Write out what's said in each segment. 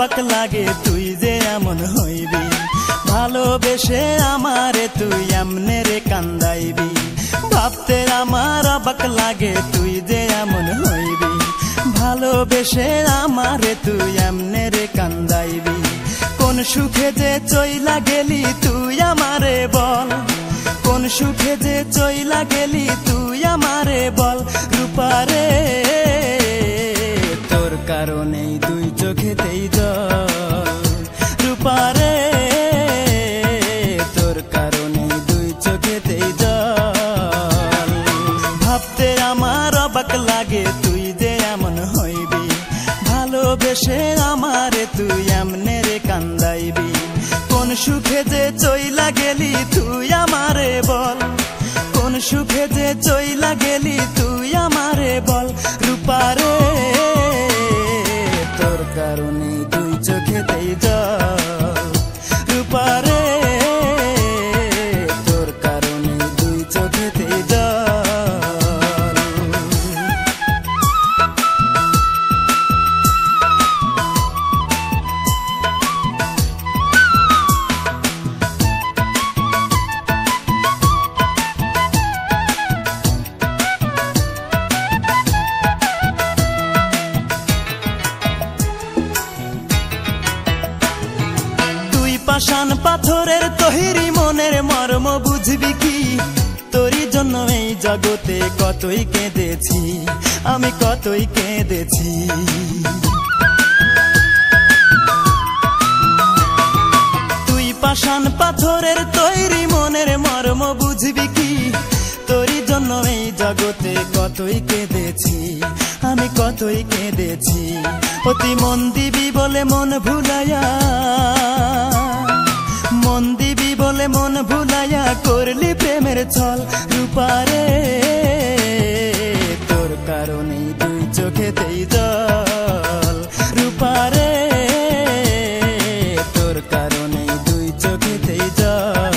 অবাক লাগে তুই যে এমন হইবি, ভালোবেসে আমারে তুই এমনে রে কান্দাইবি। ভাবতে আমার অবাক লাগে তুই যে এমন হইবি, ভালোবেসে আমারে তুই এমনে রে কান্দাইবি। কোন সুখে যে চইলা গেলি তুই আমারে বল, কোন সুখে যে চইলা গেলি তুই আমারে বল। রূপারে তোর কারণেই দুই চোখেতেই জল, রূপারে তোর কারণেই দুই চোখেতেই জল। ভাবতে আমার অবাক লাগে তুই যে এমন হইবি, ভালোবেসে আমারে তুই এমনে রে কান্দাইবি। কোন সুখে যে চইলা গেলি তুই আমারে বল, কোন সুখে যে চইলা গেলি তুই আমারে বল। রূপারে তোর কারণে দুই চোখেতেই জল, রূপারে তোর কারণে দুই চোখেতেই জল। পাষাণ পাথরের তৈরি মনের মর্ম বুঝবি কি, তোরই জন্য এই জগতে কতই কেঁদেছি, আমি কতই কেঁদেছি। তুই পাষাণ পাথরের তৈরি মনের মর্ম বুঝবি কি, তোরই জন্য এই জগতে কতই কেঁদেছি, আমি কতই কেঁদেছি। অতি মন দিবি বলে মন ভুলাইয়া, মন দিবি বলে মন ভুলাইয়া করলি প্রেমের ছল। রূপারে তোর কারণেই দুই চোখেতেই জল, রূপারে তোর কারণেই দুই চোখেতেই জল।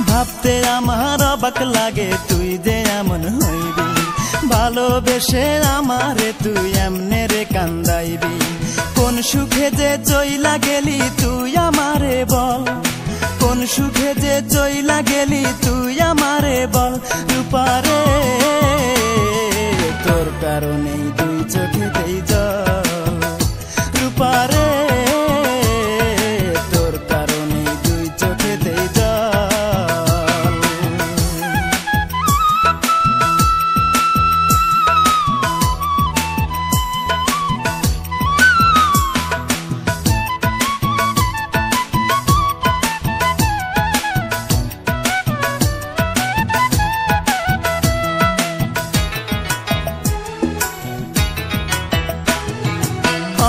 ভাবতে আমার অবাক লাগে তুই যে এমন হইবি, ভালোবেসে আমারে তুই এমনে রে কান্দাইবি। কোন সুখে যে চইলা গেলি তুই আমারে বল, কোন সুখে যে চইলা গেলি তুই আমারে বল। রূপারে তোর কারণেই দুই চোখেতেই জল, রূপারে তোর কারণেই দুই চোখেতেই জল।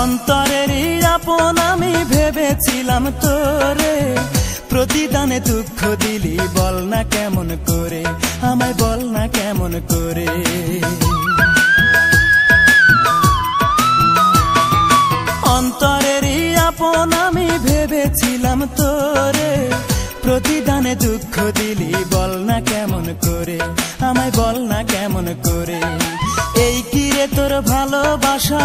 অন্তরেরই আপন আমি ভেবেছিলাম তোরে, প্রতিদানে দুঃখ দিলি বল না কেমন করে, আমায় বল না কেমন করে। অন্তরেরই আপন আমি ভেবেছিলাম তোরে, প্রতিদানে দুঃখ দিলি বল না কেমন করে, আমায় বল না কেমন করে। এই কি রে তোর ভালোবাসা,